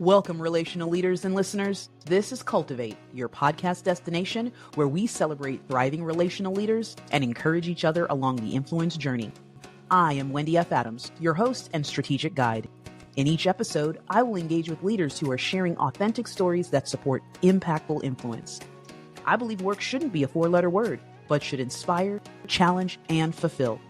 Welcome, relational leaders and listeners. This is Cultivate, your podcast destination where we celebrate thriving relational leaders and encourage each other along the influence journey. I am Wendy F. Adams, your host and strategic guide. In each episode, I will engage with leaders who are sharing authentic stories that support impactful influence. I believe work shouldn't be a four-letter word, but should inspire, challenge, and fulfill.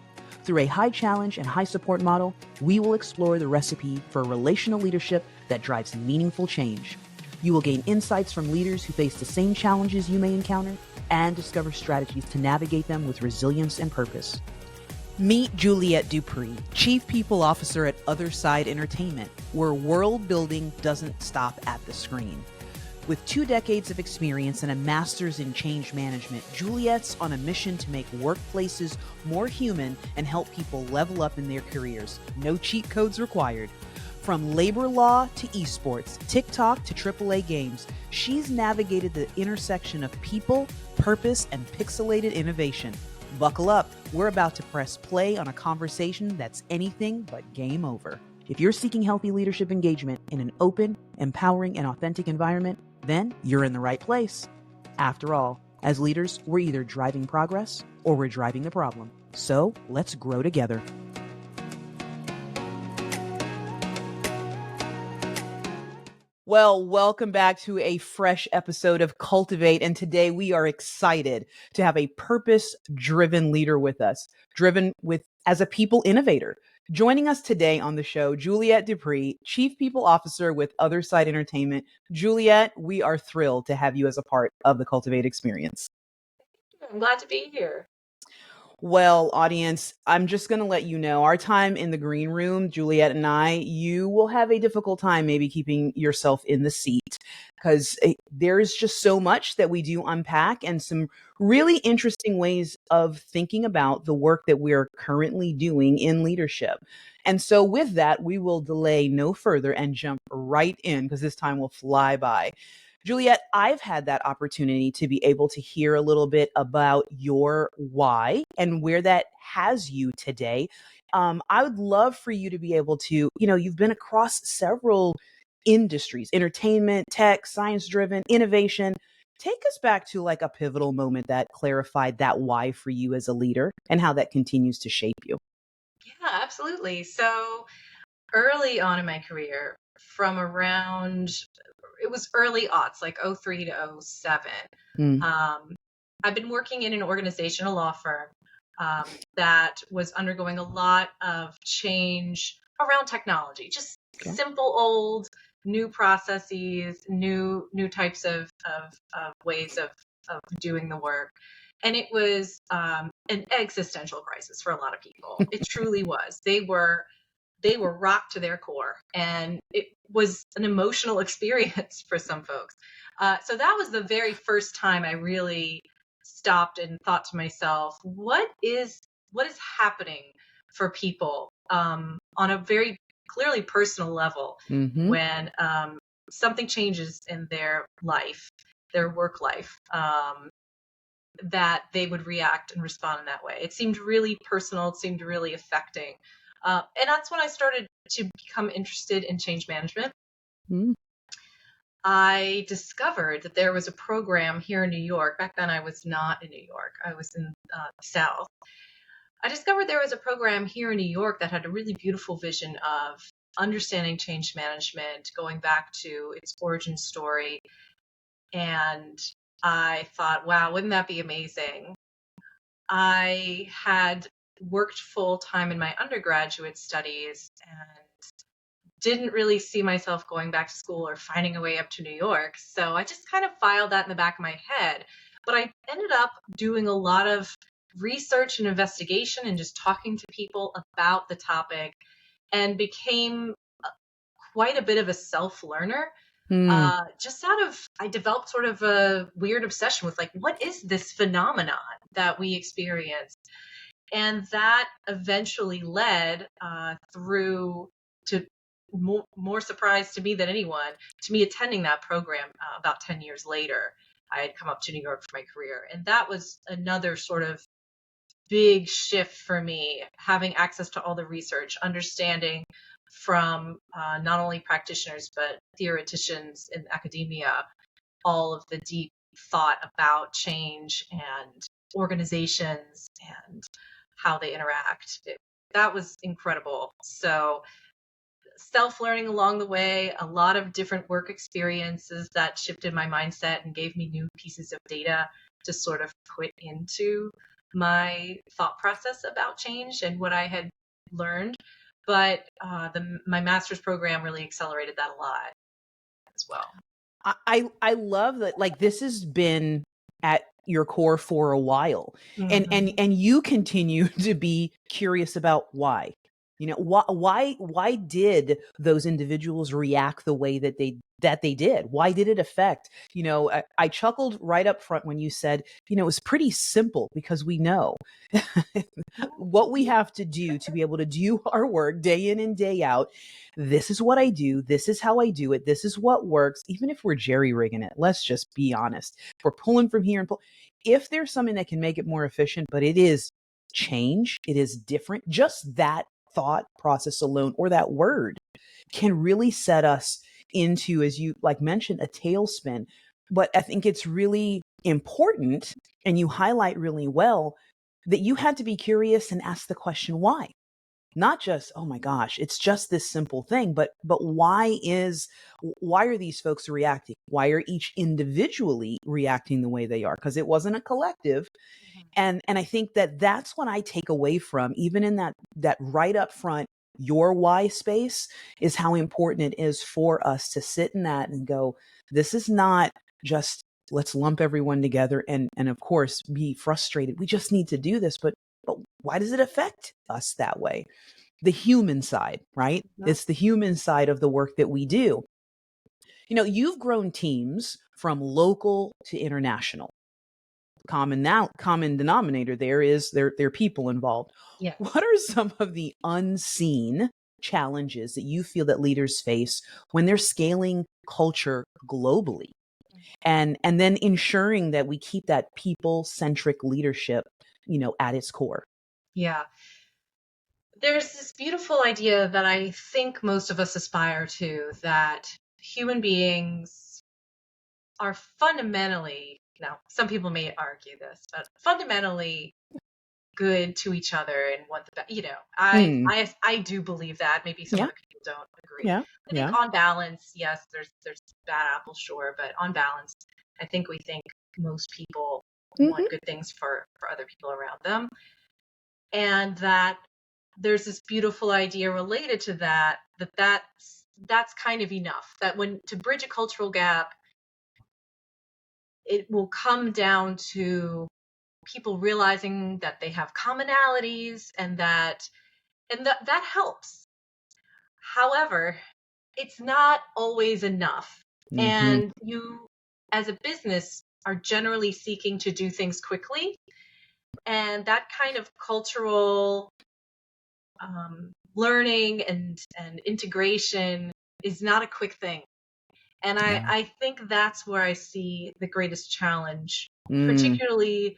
Through a high challenge and high support model, we will explore the recipe for relational leadership that drives meaningful change. You will gain insights from leaders who face the same challenges you may encounter and discover strategies to navigate them with resilience and purpose. Meet Juliette Dupré, Chief People Officer at OtherSide Entertainment, where world building doesn't stop at the screen. With 2 decades of experience and a master's in change management, Juliette's on a mission to make workplaces more human and help people level up in their careers. No cheat codes required. From labor law to esports, TikTok to AAA games, she's navigated the intersection of people, purpose, and pixelated innovation. Buckle up. We're about to press play on a conversation that's anything but game over. If you're seeking healthy leadership engagement in an open, empowering, and authentic environment, then you're in the right place. After all, as leaders, we're either driving progress or we're driving the problem. So let's grow together. Well, welcome back to a fresh episode of Cultivate. And today we are excited to have a purpose-driven leader with us, as a people innovator. Joining us today on the show, Juliette Dupré, Chief People Officer with OtherSide Entertainment. Juliette, we are thrilled to have you as a part of the Cultivate experience. I'm glad to be here. Well, audience, I'm just going to let you know our time in the green room, Juliette and I, you will have a difficult time maybe keeping yourself in the seat because there is just so much that we do unpack and some really interesting ways of thinking about the work that we're currently doing in leadership. And so with that, we will delay no further and jump right in because this time will fly by. Juliette, I've had that opportunity to be able to hear a little bit about your why and where that has you today. I would love for you to be able to, you've been across several industries, entertainment, tech, science-driven, innovation. Take us back to like a pivotal moment that clarified that why for you as a leader and how that continues to shape you. Yeah, absolutely. So early on in my career, from around, it was early aughts, like 03 to 07. I've been working in an organization, a law firm, that was undergoing a lot of change around technology, just simple old new processes, new types of ways of doing the work. And it was an existential crisis for a lot of people. It truly was. They were rocked to their core, and it was an emotional experience for some folks. So that was the very first time I really stopped and thought to myself, what is happening for people on a very clearly personal level when something changes in their life, their work life, that they would react and respond in that way. It seemed really personal. It seemed really affecting. And that's when I started to become interested in change management. I discovered that there was a program here in New York. Back then I was not in New York. I was in the South. I discovered there was a program here in New York that had a really beautiful vision of understanding change management, going back to its origin story. And I thought, wow, wouldn't that be amazing? I had worked full time in my undergraduate studies and didn't really see myself going back to school or finding a way up to New York. So I just kind of filed that in the back of my head. But I ended up doing a lot of research and investigation and just talking to people about the topic and became quite a bit of a self-learner. I developed sort of a weird obsession with like, what is this phenomenon that we experience? And that eventually led through to more surprise to me than anyone, to me attending that program about 10 years later. I had come up to New York for my career. And that was another sort of big shift for me, having access to all the research, understanding from not only practitioners, but theoreticians in academia, all of the deep thought about change and organizations and how they interact. That was incredible. So self-learning along the way, a lot of different work experiences that shifted my mindset and gave me new pieces of data to sort of put into my thought process about change and what I had learned. But my master's program really accelerated that a lot as well. I love that, like, this has been at your core for a while, and Mm-hmm. and you continue to be curious about why. You know, why did those individuals react the way that they did? Why did it affect? You know, I chuckled right up front when you said, you know, it was pretty simple because we know what we have to do to be able to do our work day in and day out. This is what I do. This is how I do it. This is what works. Even if we're jerry rigging it, let's just be honest. If we're pulling from here and pull, if there's something that can make it more efficient, but it is change, it is different, just that thought process alone or that word can really set us into, as you like mentioned, a tailspin. But I think it's really important, and you highlight really well, that you had to be curious and ask the question why. Not just, oh my gosh, it's just this simple thing, but why are these folks reacting? Why are each individually reacting the way they are? Because it wasn't a collective. And I think that that's what I take away from, even in that right up front, your why space, is how important it is for us to sit in that and go, this is not just let's lump everyone together and of course be frustrated. We just need to do this, but why does it affect us that way? The human side, right? Mhm. It's the human side of the work that we do. You know, you've grown teams from local to international. Common denominator there is there are people involved. Yes. What are some of the unseen challenges that you feel that leaders face when they're scaling culture globally, and then ensuring that we keep that people centric leadership, you know, at its core? Yeah. There's this beautiful idea that I think most of us aspire to, that human beings are fundamentally, now some people may argue this, but fundamentally good to each other and want the best. You know, Mm, I do believe that. Maybe some yeah, other people don't agree. yeah, I think yeah. on balance, yes, there's bad apples, sure, but on balance, I think we think most people want Hmm. good things for other people around them, and that there's this beautiful idea related to that, that's kind of enough. That when to bridge a cultural gap, it will come down to people realizing that they have commonalities, and that helps. However, it's not always enough. Hmm. And you, as a business, are generally seeking to do things quickly. And that kind of cultural learning and integration is not a quick thing. And Yeah. I think that's where I see the greatest challenge, Mm, particularly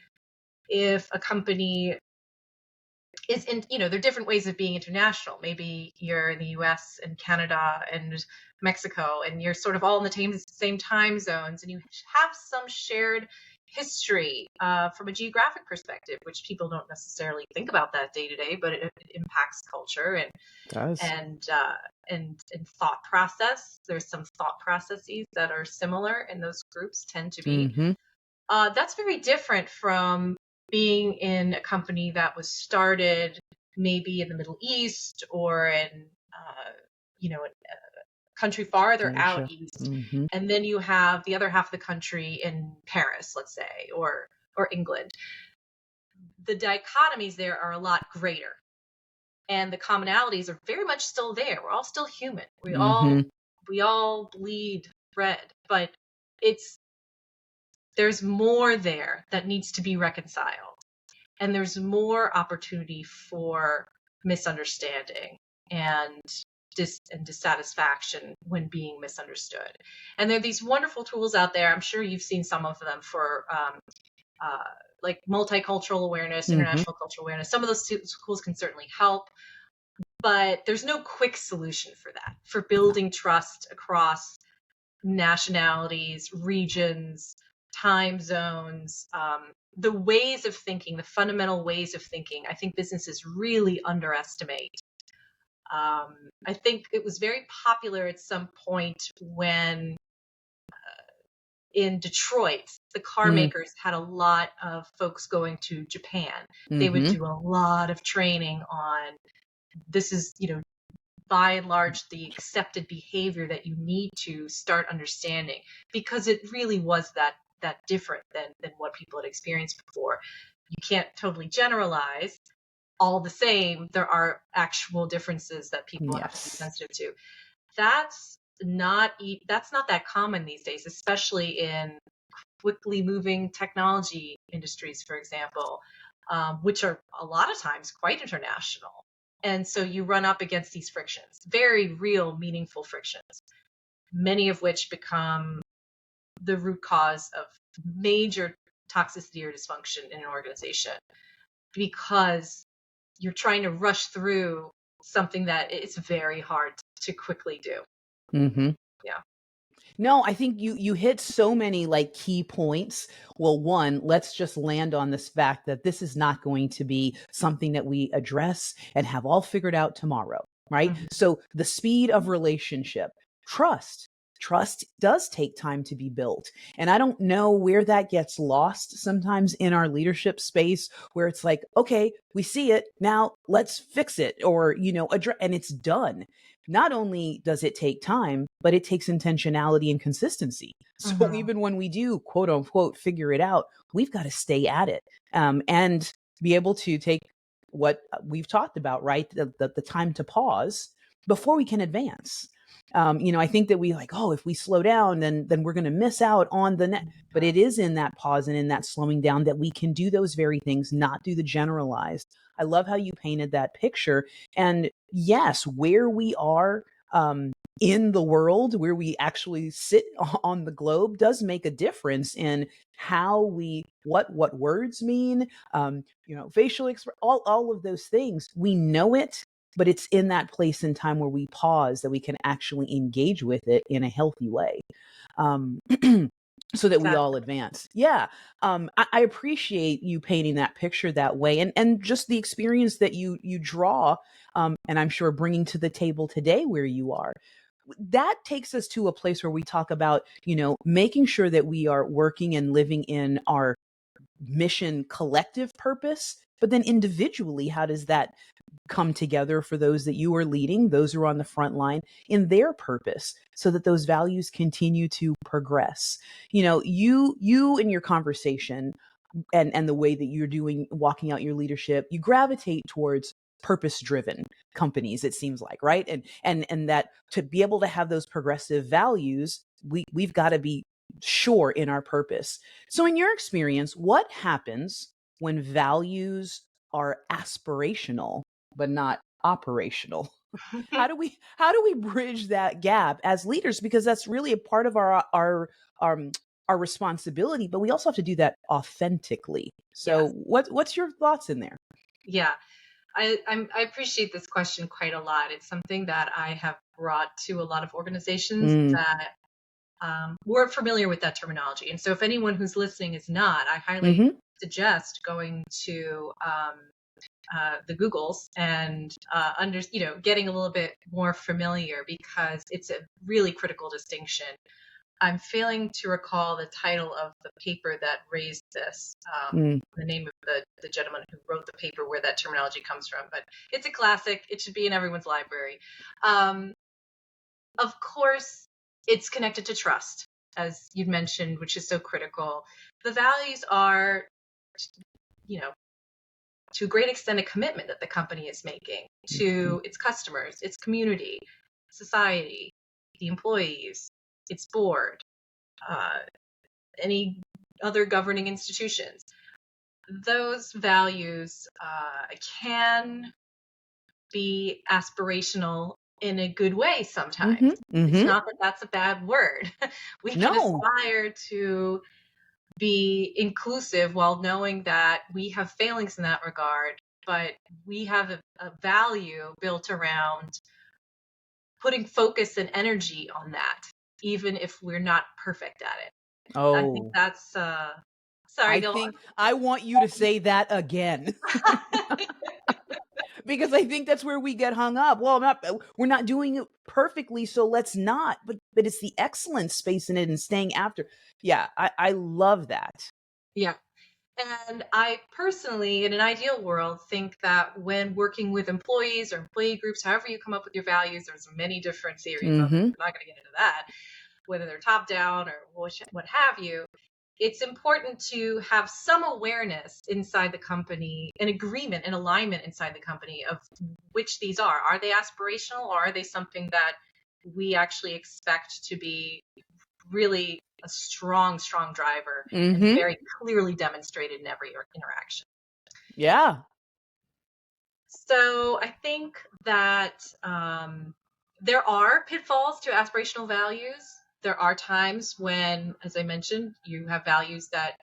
if a company is in, you know, there are different ways of being international. Maybe you're in the US and Canada and Mexico, and you're sort of all in the same time zones, and you have some shared history from a geographic perspective, which people don't necessarily think about that day to day, but it impacts culture does. and thought process. There's some thought processes that are similar, and those groups tend to be. Hmm. That's very different from being in a company that was started maybe in the Middle East or in, a country farther out Asia. east, Hmm. and then you have the other half of the country in Paris, let's say, or England. The dichotomies there are a lot greater, and the commonalities are very much still there. We're all still human. We all Hmm. we all bleed red, but it's there's more there that needs to be reconciled. And there's more opportunity for misunderstanding and dissatisfaction when being misunderstood. And there are these wonderful tools out there. I'm sure you've seen some of them for uh, like multicultural awareness, Hmm. international cultural awareness. Some of those tools can certainly help, But there's no quick solution for that, for building trust across nationalities, regions, time zones, the ways of thinking, the fundamental ways of thinking. I think businesses really underestimate. I think it was very popular at some point when in Detroit, the car makers had a lot of folks going to Japan. They would do a lot of training on this is, by and large, the accepted behavior that you need to start understanding, because it really was that different than what people had experienced before. You can't totally generalize. All the same, there are actual differences that people have to be sensitive to. That's not that common these days, especially in quickly moving technology industries, for example, which are a lot of times quite international. And so you run up against these frictions, very real, meaningful frictions, many of which become the root cause of major toxicity or dysfunction in an organization, because you're trying to rush through something that it's very hard to quickly do. Yeah. No, I think you hit so many like key points. Well, one, let's just land on this fact that this is not going to be something that we address and have all figured out tomorrow, right? So the speed of relationship, trust. Trust does take time to be built. And I don't know where that gets lost sometimes in our leadership space, where it's like, okay, we see it, now let's fix it, or, address, and it's done. Not only does it take time, but it takes intentionality and consistency. So even when we do, quote unquote, figure it out, we've got to stay at it, and be able to take what we've talked about, right? The time to pause before we can advance. I think that we like, oh, if we slow down, then we're going to miss out on the next. But it is in that pause and in that slowing down that we can do those very things, not do the generalized. I love how you painted that picture. And yes, where we are in the world, where we actually sit on the globe, does make a difference in how what words mean, facial expression, all of those things. We know it, but it's in that place and time where we pause that we can actually engage with it in a healthy way. So that we all advance. Yeah. I appreciate you painting that picture that way, and just the experience that you draw, and I'm sure bringing to the table today where you are. That takes us to a place where we talk about, making sure that we are working and living in our mission collective purpose, but then individually, how does that come together for those that you are leading, those who are on the front line, in their purpose, so that those values continue to progress? You in your conversation and the way that you're walking out your leadership, you gravitate towards purpose-driven companies, it seems like, right? And that to be able to have those progressive values, we've got to be sure in our purpose. So in your experience, what happens when values are aspirational but not operational? How do we bridge that gap as leaders? Because that's really a part of our responsibility, but we also have to do that authentically. So what's your thoughts in there? Yeah, I appreciate this question quite a lot. It's something that I have brought to a lot of organizations that we're familiar with that terminology. And so if anyone who's listening is not, I highly suggest going to the Googles and getting a little bit more familiar, because it's a really critical distinction. I'm failing to recall the title of the paper that raised this, the name of the gentleman who wrote the paper where that terminology comes from, but it's a classic. It should be in everyone's library. Of course, it's connected to trust, as you've mentioned, which is so critical. The values are, to a great extent, a commitment that the company is making to its customers, its community, society, the employees, its board, any other governing institutions. Those values can be aspirational in a good way sometimes. It's not that that's a bad word. We can aspire to be inclusive while knowing that we have failings in that regard, but we have a value built around putting focus and energy on that, even if we're not perfect at it. I think Oh, that's sorry, I go think I want you to say that again. on. Because I think that's where we get hung up. Well, we're not doing it perfectly, so let's not. But it's the excellence space in it and staying after. Yeah, I love that. Yeah. And I personally, in an ideal world, think that when working with employees or employee groups, however you come up with your values, there's many different theories of it. Mm-hmm. We're not going to get into that, whether they're top down or what have you. It's important to have some awareness inside the company, an agreement, an alignment inside the company of which these are. Are they aspirational, or are they something that we actually expect to be really a strong, strong driver and Mm-hmm. very clearly demonstrated in every interaction? Yeah. So I think that there are pitfalls to aspirational values. There are times when, as I mentioned, you have values that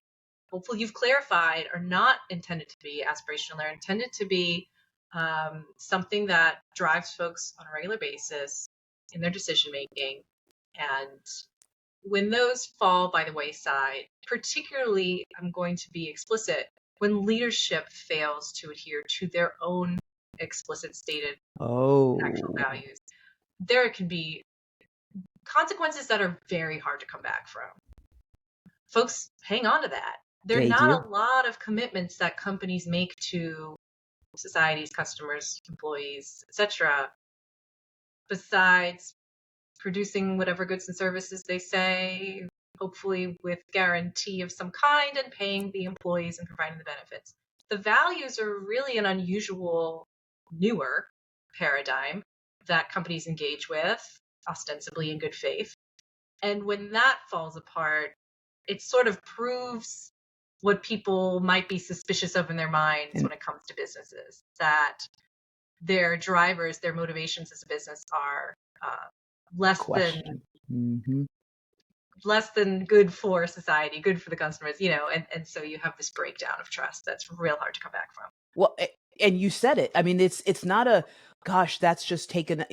hopefully you've clarified are not intended to be aspirational. They're intended to be something that drives folks on a regular basis in their decision making. And when those fall by the wayside, particularly, I'm going to be explicit, when leadership fails to adhere to their own explicit stated actual Oh, values, there can be consequences that are very hard to come back from. Folks hang on to that. There are they not do. a lot of commitments that companies make to societies, customers, employees, etc., besides producing whatever goods and services they say, hopefully with guarantee of some kind, and paying the employees and providing the benefits. The values are really an unusual, newer paradigm that companies engage with, ostensibly in good faith. And when that falls apart, it sort of proves what people might be suspicious of in their minds And when it comes to businesses, that their drivers, their motivations as a business are less than question. Mm-hmm. good for society, good for the customers, and so you have this breakdown of trust that's real hard to come back from. Well, and you said it. I mean, it's not a gosh, that's just taken.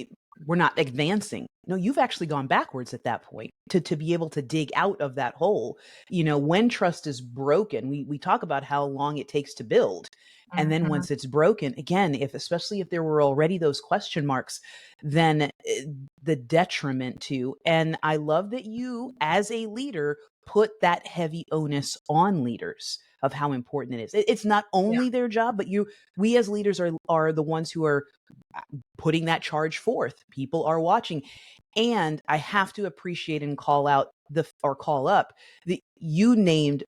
We're not advancing. No, you've actually gone backwards at that point to be able to dig out of that hole. When trust is broken, we talk about how long it takes to build. And then Mm-hmm. once it's broken, again, especially if there were already those question marks, then the detriment to, and I love that you as a leader put that heavy onus on leaders of how important it is. It's not Yeah. only their job, but we as leaders are the ones who are putting that charge forth. People are watching. And I have to appreciate and call out call up you named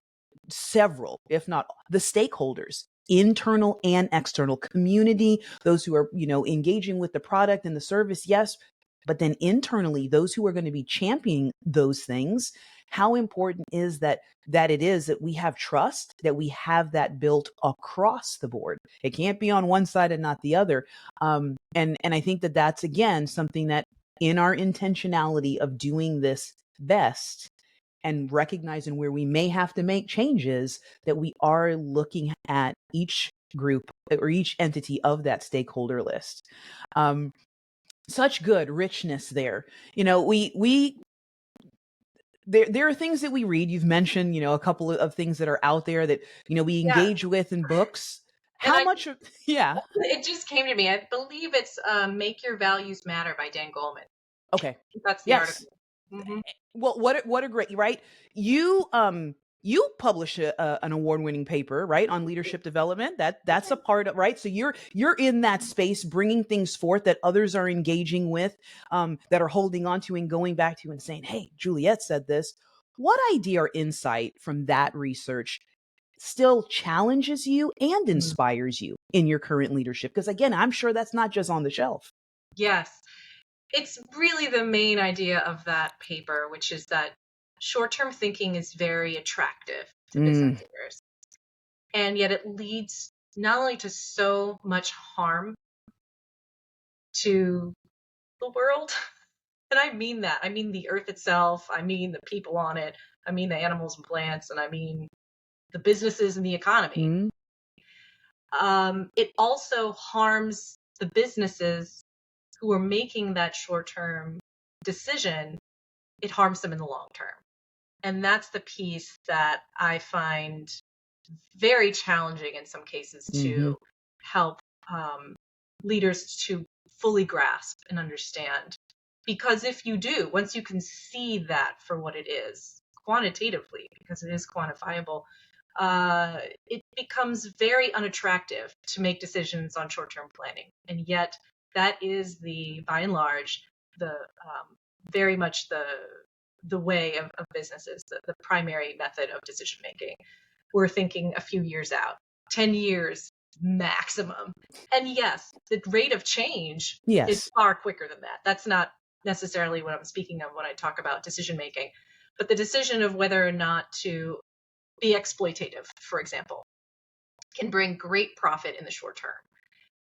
several, if not the stakeholders, internal and external community, those who are, engaging with the product and the service. Yes. But then internally, those who are going to be championing those things, how important is that it is that we have trust, that we have that built across the board. It can't be on one side and not the other. And I think that that's again something that in our intentionality of doing this best and recognizing where we may have to make changes, that we are looking at each group or each entity of that stakeholder list. Such good richness there. We there are things that we read. You've mentioned, a couple of things that are out there that, we Yeah. engage with in books. And How much of, yeah. it just came to me. I believe it's Make Your Values Matter by Dan Goleman. Okay. That's the Yes. article. Mm-hmm. Well, what a great, right? You publish an award-winning paper, right, on leadership development. That's a part of, right. So you're in that space, bringing things forth that others are engaging with, that are holding on to and going back to and saying, "Hey, Juliette said this." What idea or insight from that research still challenges you and inspires you in your current leadership? Because again, I'm sure that's not just on the shelf. Yes. It's really the main idea of that paper, which is that short-term thinking is very attractive to business Mm, leaders. And yet it leads not only to so much harm to the world, and I mean that. I mean the earth itself, I mean the people on it, I mean the animals and plants, and I mean the businesses and the economy. mm, it also harms the businesses who are making that short-term decision. It harms them in the long term. And that's the piece that I find very challenging in some cases to help leaders to fully grasp and understand. Because if you do, once you can see that for what it is, quantitatively, because it is quantifiable, it becomes very unattractive to make decisions on short-term planning. And yet that is by and large, the very much the way of businesses, the primary method of decision making. We're thinking a few years out, 10 years maximum. And yes, the rate of change is far quicker than that. That's not necessarily what I'm speaking of when I talk about decision making, but the decision of whether or not to be exploitative, for example, can bring great profit in the short term.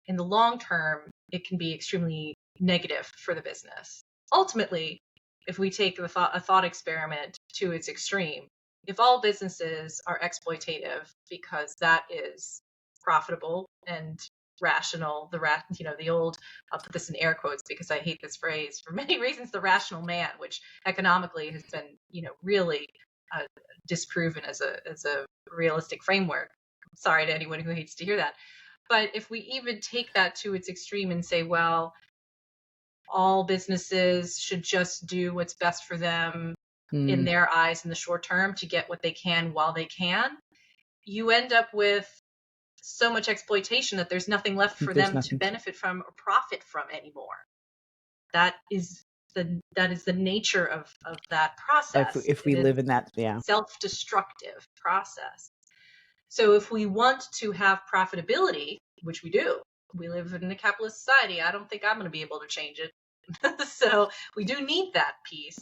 In the long term, it can be extremely negative for the business. Ultimately, if we take a thought experiment to its extreme, if all businesses are exploitative because that is profitable and rational, the old, I'll put this in air quotes because I hate this phrase for many reasons, the rational man, which economically has been, really disproven as a realistic framework. Sorry to anyone who hates to hear that. But if we even take that to its extreme and say, well, all businesses should just do what's best for them in their eyes in the short term to get what they can while they can, you end up with so much exploitation that there's nothing left for them to benefit from or profit from anymore. That is the nature of that process. If we live in that, self-destructive process. So if we want to have profitability, which we do, we live in a capitalist society. I don't think I'm going to be able to change it. So we do need that piece.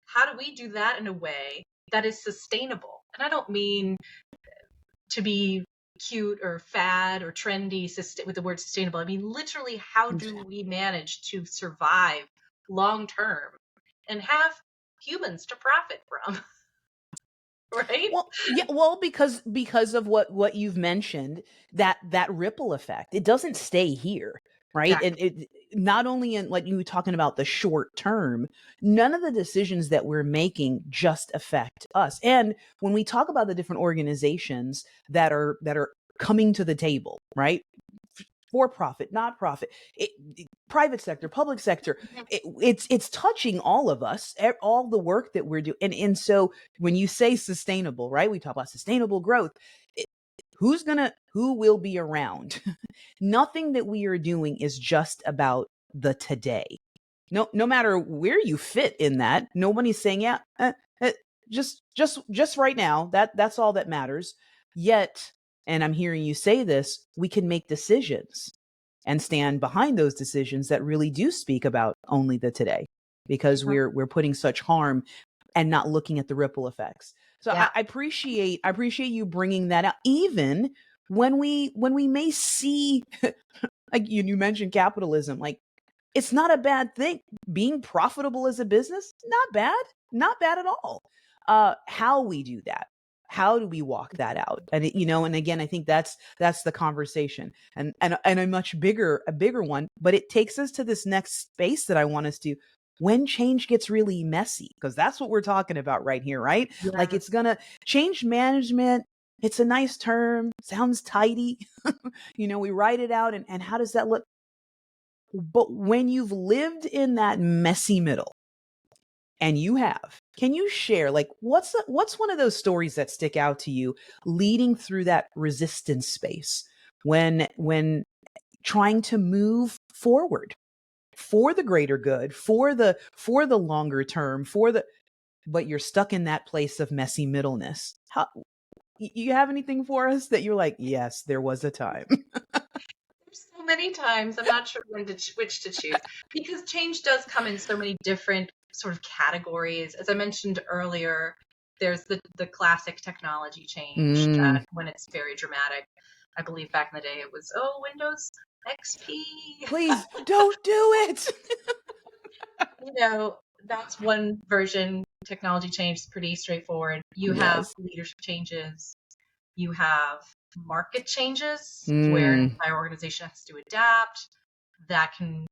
How do we do that in a way that is sustainable? And I don't mean to be cute or fad or trendy with the word sustainable. I mean, literally, how do we manage to survive long term and have humans to profit from? Right? Well, because of what you've mentioned, that ripple effect, it doesn't stay here, right? Exactly. And it not only in, like you were talking about, the short term, none of the decisions that we're making just affect us. And when we talk about the different organizations that are coming to the table, right? For profit, not profit, private sector, public sector, it's touching all of us, all the work that we're doing. And so when you say sustainable, right, we talk about sustainable growth. Who will be around? Nothing that we are doing is just about the today. No matter where you fit in that, nobody's saying, just right now, that's all that matters. Yet, and I'm hearing you say this, we can make decisions and stand behind those decisions that really do speak about only the today, because we're putting such harm and not looking at the ripple effects. So I appreciate you bringing that out, even when we may see, like you mentioned capitalism, like it's not a bad thing. Being profitable as a business, not bad at all. How we do that, how do we walk that out? And and again, I think that's the conversation, and a much bigger one. But it takes us to this next space that I want us to, when change gets really messy, because that's what we're talking about right here, right? Yeah. Like, it's gonna change management. It's a nice term, sounds tidy. We write it out, and how does that look? But when you've lived in that messy middle, and can you share, like, what's one of those stories that stick out to you leading through that resistance space when trying to move forward for the greater good, for the longer term, but you're stuck in that place of messy middleness? How, you have anything for us that you're like, yes, there was a time? There's so many times. I'm not sure which to choose, because change does come in so many different sort of categories. As I mentioned earlier, there's the classic technology change when it's very dramatic. I believe back in the day it was, Windows XP. Please don't do it. That's one version. Technology change is pretty straightforward. You have leadership changes. You have market changes where an entire organization has to adapt. That can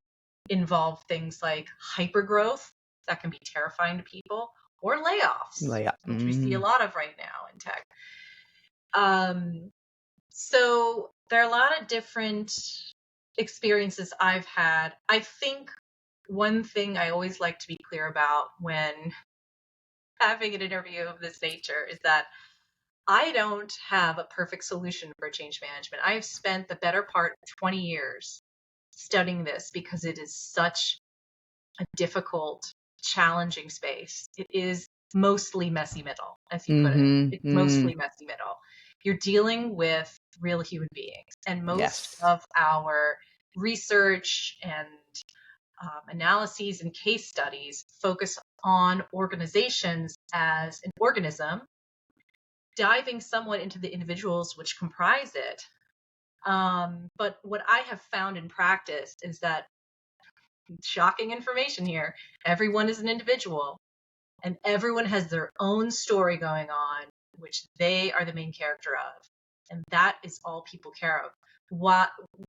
involve things like hypergrowth that can be terrifying to people, or layoffs, which we see a lot of right now in tech. So there are a lot of different experiences I've had. I think one thing I always like to be clear about when having an interview of this nature is that I don't have a perfect solution for change management. I have spent the better part of 20 years studying this because it is such a difficult, challenging space. It is mostly messy middle, as you put it. It's mostly messy middle. You're dealing with real human beings, and most of our research and analyses and case studies focus on organizations as an organism, diving somewhat into the individuals which comprise it. But what I have found in practice is that, shocking information here, everyone is an individual and everyone has their own story going on, which they are the main character of. And that is all people care of,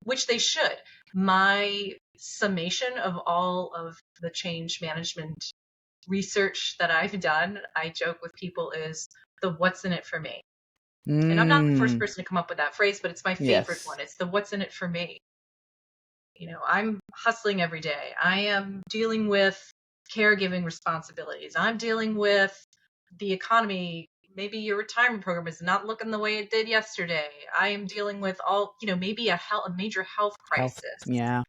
which they should. My summation of all of the change management research that I've done, I joke with people, is the what's in it for me. And I'm not the first person to come up with that phrase, but it's my favorite one. It's the what's in it for me. I'm hustling every day. I am dealing with caregiving responsibilities. I'm dealing with the economy. Maybe your retirement program is not looking the way it did yesterday. I am dealing with maybe a major health crisis.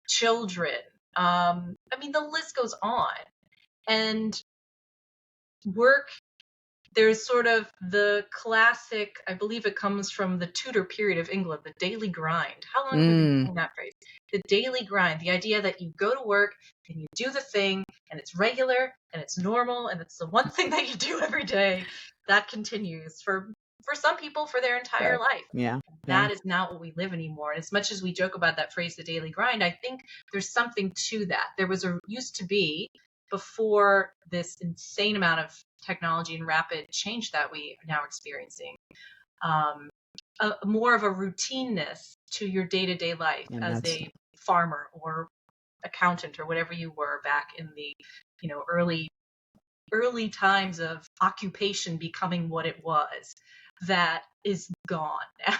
Children. The list goes on. And work, there's sort of the classic, I believe it comes from the Tudor period of England, the daily grind. How long have we been saying that phrase? The daily grind, the idea that you go to work and you do the thing and it's regular and it's normal and it's the one thing that you do every day. That continues for some people for their entire life. That is not what we live anymore. And as much as we joke about that phrase, the daily grind, I think there's something to that. There used to be, before this insane amount of technology and rapid change that we are now experiencing, more of a routineness to your day-to-day life as a farmer or accountant or whatever you were back in the early times of occupation becoming what it was. That is gone now.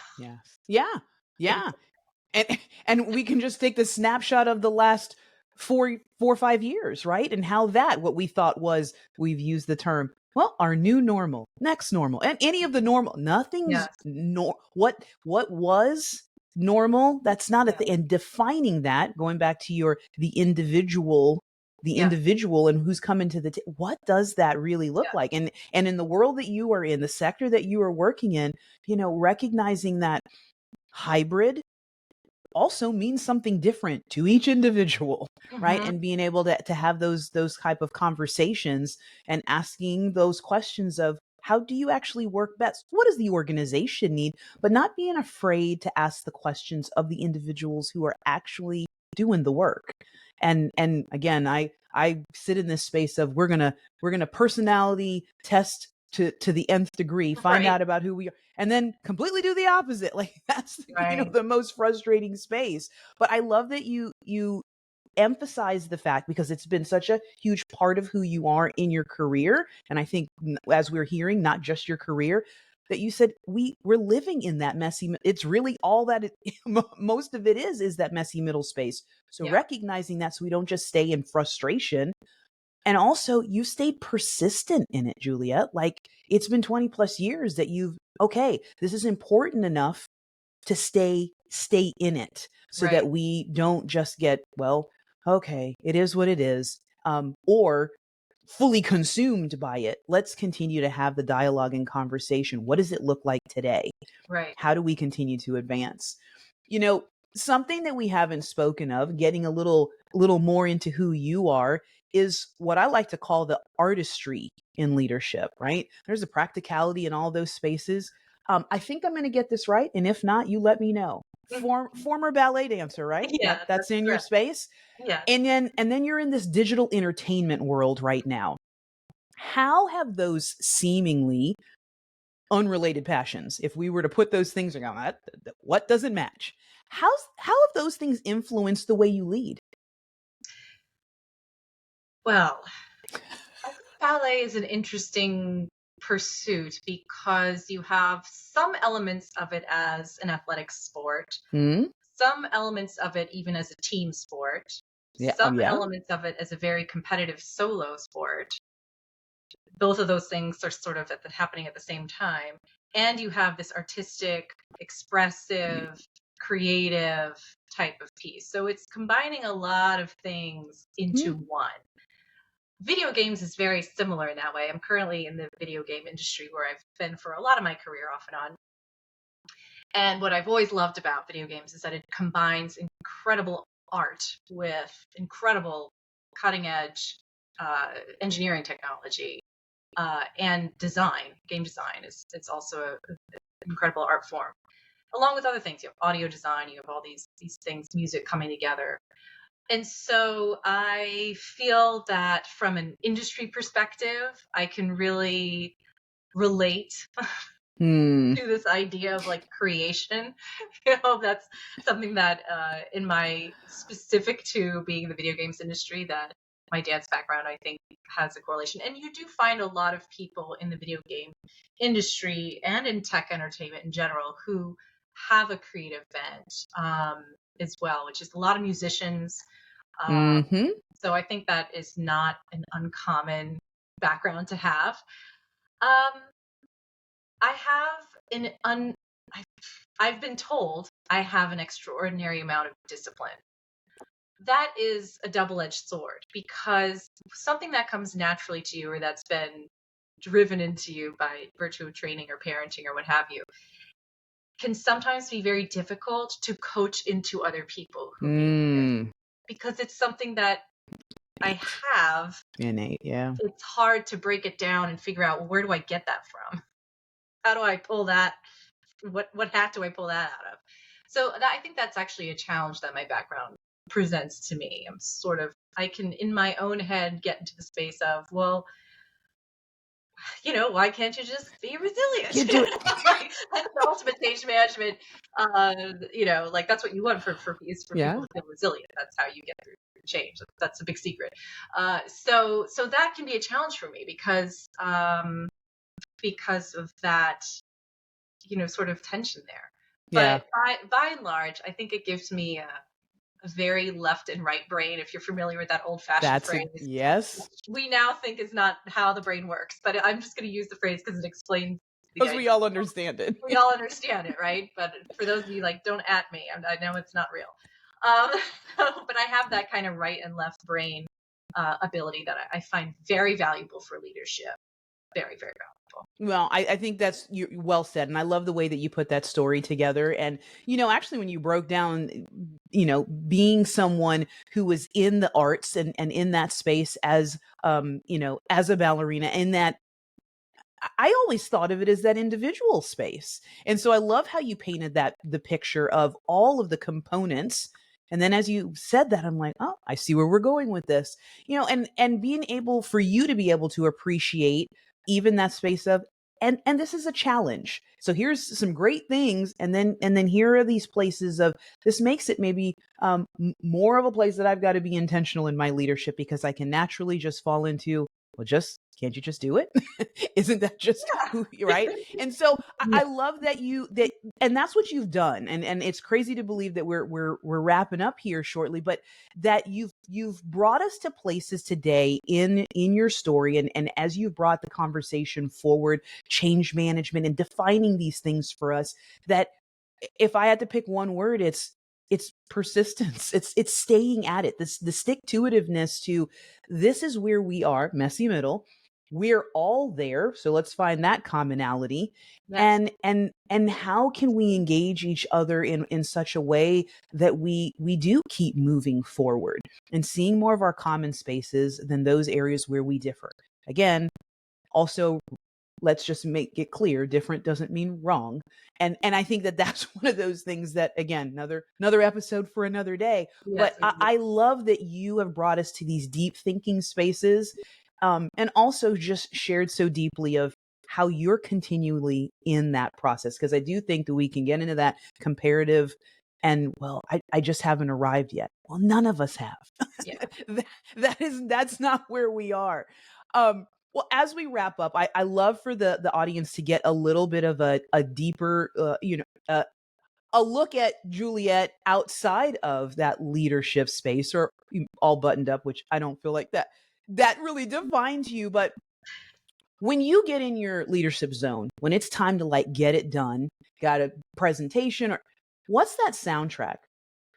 And we can just take the snapshot of the last 4 or 5 years, right? And how what we thought was, we've used the term, well, our new normal, next normal, and any of the normal, nothing's what was normal. That's not a thing. And defining that, going back to the individual and who's coming to what does that really look like? And in the world that you are in, the sector that you are working in, recognizing that hybrid also means something different to each individual, right? And being able to have those type of conversations and asking those questions of, how do you actually work best? What does the organization need? But not being afraid to ask the questions of the individuals who are actually doing the work. And again, I sit in this space of, we're gonna personality test to the nth degree, find out about who we are, and then completely do the opposite. Like, that's the most frustrating space. But I love that you emphasize the fact, because it's been such a huge part of who you are in your career. And I think, as we're hearing, not just your career, that you said we're living in that messy. It's really all that most of it is that messy middle space. So recognizing that, so we don't just stay in frustration. And also, you stayed persistent in it, Juliette. Like, it's been 20 plus years that this is important enough to stay in it, so that we don't just get, it is what it is, or fully consumed by it. Let's continue to have the dialogue and conversation. What does it look like today? How do we continue to advance? Something that we haven't spoken of, getting a little more into who you are, is what I like to call the artistry in leadership, right? There's a practicality in all those spaces. I think I'm going to get this right. And if not, you let me know. Former ballet dancer, right? Yeah, that's in your space. Yeah. And then you're in this digital entertainment world right now. How have those seemingly unrelated passions, if we were to put those things around what doesn't match? How have those things influenced the way you lead? Well, I think ballet is an interesting pursuit because you have some elements of it as an athletic sport, Hmm. some elements of it even as a team sport, Yeah. some Yeah. elements of it as a very competitive solo sport. Both of those things are sort of happening at the same time. And you have this artistic, expressive, creative type of piece. So it's combining a lot of things into one. Video games is very similar in that way. I'm currently in the video game industry where I've been for a lot of my career off and on. And what I've always loved about video games is that it combines incredible art with incredible cutting edge engineering technology and design. Game design it's also an incredible art form, along with other things. You have audio design, you have all these things, music coming together. And so I feel that from an industry perspective, I can really relate to this idea of like creation. That's something that in my specific to being in the video games industry, that my dance background, I think, has a correlation. And you do find a lot of people in the video game industry and in tech entertainment in general who have a creative bent as well, which is a lot of musicians. So I think that is not an uncommon background to have. Um, I have I've been told I have an extraordinary amount of discipline. That is a double-edged sword because something that comes naturally to you or that's been driven into you by virtue of training or parenting or what have you can sometimes be very difficult to coach into other people who need it because it's something that I have. Innate, yeah. It's hard to break it down and figure out, well, where do I get that from? How do I pull that? What hat do I pull that out of? So I think that's actually a challenge that my background presents to me. I can in my own head get into the space of, well, why can't you just be resilient? You do it. Like, that's the ultimate change management. Like that's what you want for people to feel resilient. That's how you get through change. That's a big secret. So that can be a challenge for me because of that, sort of tension there. Yeah. But by and large, I think it gives me a very left and right brain. If you're familiar with that old-fashioned phrase, yes. we now think is not how the brain works. But I'm just going to use the phrase because it explains. Because we all understand it. We all understand it, right? But for those of you don't at me, I know it's not real. But I have that kind of right and left brain ability that I find very valuable for leadership. Very, very valuable. Well, I think that's well said. And I love the way that you put that story together. And, actually, when you broke down, being someone who was in the arts and in that space as, as a ballerina, in that, I always thought of it as that individual space. And so I love how you painted the picture of all of the components. And then as you said that, I'm like, oh, I see where we're going with this, and being able for you to be able to appreciate even that space of, and this is a challenge. So here's some great things. And then here are these places of, this makes it maybe more of a place that I've got to be intentional in my leadership, because I can naturally just fall into, well, can't you just do it? Isn't that just who you're, right? And so I love that and that's what you've done. And it's crazy to believe that we're wrapping up here shortly, but that you've brought us to places today in your story. And as you've brought the conversation forward, change management and defining these things for us, that if I had to pick one word, it's persistence. It's staying at it. The stick to itiveness to, this is where we are, messy middle. We're all there. So let's find that commonality. Yes. And how can we engage each other in such a way that we do keep moving forward and seeing more of our common spaces than those areas where we differ. Again, also, let's just make it clear, different doesn't mean wrong. And I think that that's one of those things that, again, another episode for another day. Yes, but I love that you have brought us to these deep thinking spaces, and also just shared so deeply of how you're continually in that process. Because I do think that we can get into that comparative and, well, I just haven't arrived yet. Well, none of us have. Yeah. That's not where we are. Well, as we wrap up, I love for the audience to get a little bit of a deeper, a look at Juliette outside of that leadership space, or all buttoned up, which I don't feel like that really defines you. But when you get in your leadership zone, when it's time to like get it done, got a presentation, or what's that soundtrack?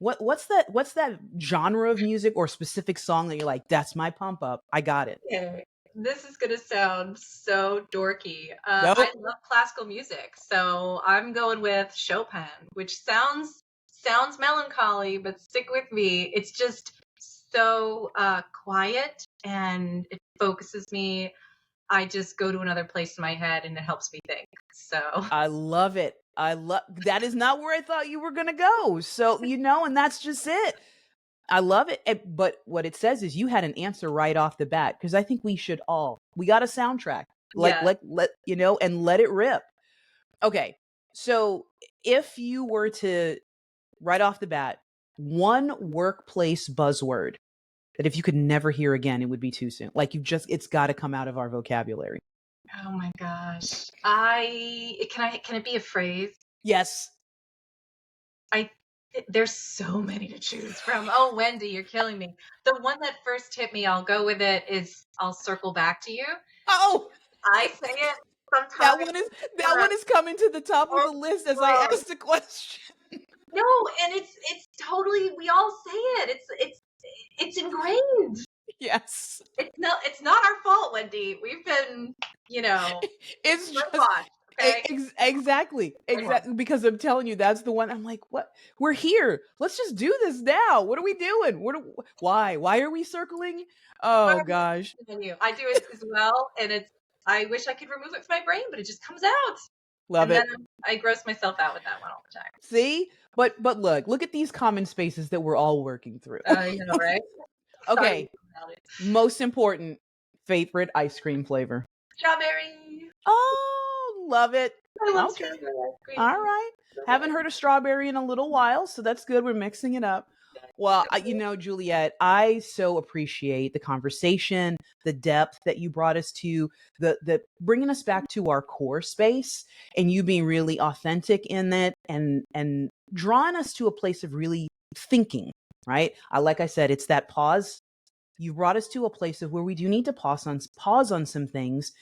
What's that genre of music or specific song that you're like, that's my pump up. I got it. Okay. This is going to sound so dorky. I Nope. love classical music, so I'm going with Chopin, which sounds melancholy, but stick with me. It's just so quiet and it focuses me. I just go to another place in my head and it helps me think. So, I love it. I love that is not where I thought you were gonna go. So, and that's just it. I love it. But what it says is you had an answer right off the bat, because I think we got a soundtrack. Like yeah. and let it rip. Okay. So if you were to right off the bat, one workplace buzzword that if you could never hear again, it would be too soon. Like it's got to come out of our vocabulary. Oh my gosh. Can it be a phrase? Yes. There's so many to choose from. Oh, Wendy, you're killing me. The one that first hit me, I'll go with it, is I'll circle back to you. Oh, I say it that sometimes. one is coming to the top of the list as I asked the question. No, and it's totally, we all say it. It's ingrained. Yes. It's not our fault, Wendy. We've been, It's just brainwashed, okay? exactly because I'm telling you, that's the one. I'm like, what? We're here. Let's just do this now. What are we doing? Why are we circling? Oh gosh, I do it as well, and I wish I could remove it from my brain, but it just comes out. love And it. then I gross myself out with that one all the time. See, but look at these common spaces that we're all working through. Right? Okay, Sorry. most important, favorite ice cream flavor. Strawberry. Oh, love it. I love Okay. strawberry ice cream. All right. Haven't heard of strawberry in a little while, so that's good. We're mixing it up. Well, Juliette, I so appreciate the conversation, the depth that you brought us to, the bringing us back to our core space, and you being really authentic in that, and drawing us to a place of really thinking. Right? Like I said, it's that pause. You brought us to a place of where we do need to pause on some things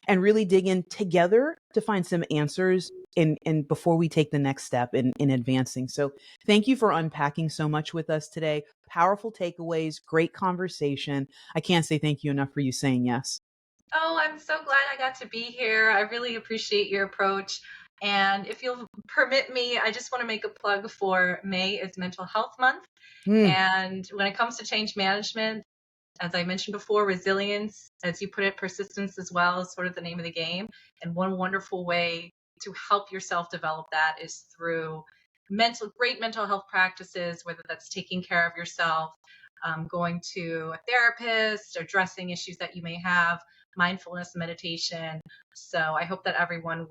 and really dig in together to find some answers in before we take the next step in advancing. So thank you for unpacking so much with us today. Powerful takeaways, great conversation. I can't say thank you enough for you saying yes. Oh, I'm so glad I got to be here. I really appreciate your approach. And if you'll permit me, I just want to make a plug for May is Mental Health Month. And when it comes to change management, as I mentioned before, resilience, as you put it, persistence as well is sort of the name of the game. And one wonderful way to help yourself develop that is through great mental health practices, whether that's taking care of yourself, going to a therapist, addressing issues that you may have, mindfulness, meditation. So I hope that everyone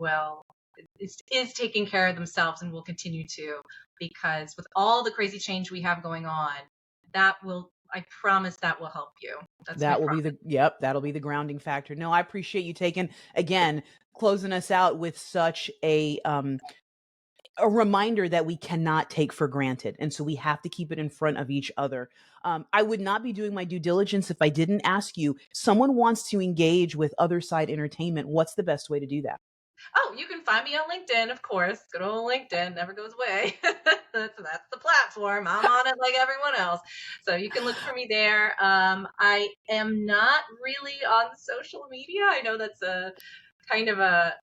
is taking care of themselves and will continue to, because with all the crazy change we have going on, I promise that will help you. That'll be the grounding factor. No, I appreciate you closing us out with such a reminder that we cannot take for granted. And so we have to keep it in front of each other. I would not be doing my due diligence if I didn't ask you, someone wants to engage with OtherSide Entertainment. What's the best way to do that? Oh, you can find me on LinkedIn, of course. Good old LinkedIn never goes away. that's the platform. I'm on it like everyone else. So you can look for me there. I am not really on social media. I know that's a kind of a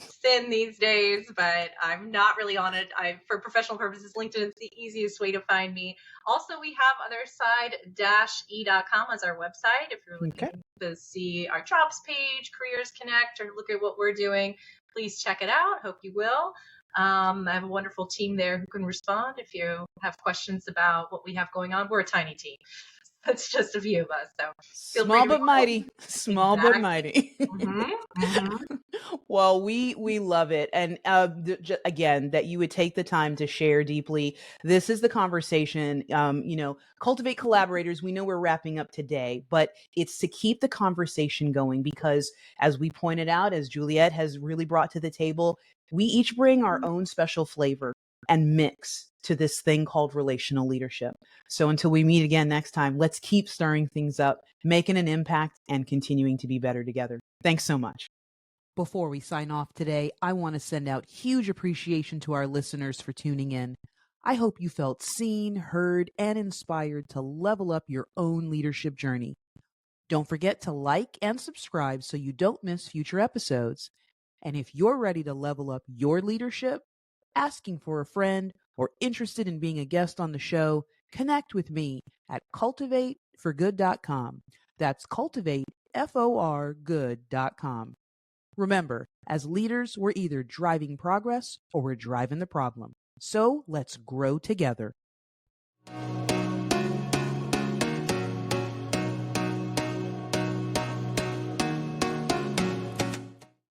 sin these days, but I'm not really on it. For professional purposes, LinkedIn is the easiest way to find me. Also, we have otherside-e.com as our website. If you're looking to see our jobs page, Careers Connect, or look at what we're doing, please check it out. Hope you will. I have a wonderful team there who can respond if you have questions about what we have going on. We're a tiny team. It's just a few of us. So feel free Small to reach but out. mighty. Small but Exactly. mighty. Hmm. Hmm. Well, we love it, and again, that you would take the time to share deeply. This is the conversation. Cultivate collaborators. We know we're wrapping up today, but it's to keep the conversation going because, as we pointed out, as Juliette has really brought to the table, we each bring our own special flavor and mix to this thing called relational leadership. So until we meet again next time, let's keep stirring things up, making an impact, and continuing to be better together. Thanks so much. Before we sign off today, I want to send out huge appreciation to our listeners for tuning in. I hope you felt seen, heard, and inspired to level up your own leadership journey. Don't forget to like and subscribe so you don't miss future episodes. And if you're ready to level up your leadership, asking for a friend, or interested in being a guest on the show, connect with me at cultivateforgood.com. That's cultivateforgood.com. Remember, as leaders, we're either driving progress or we're driving the problem. So let's grow together.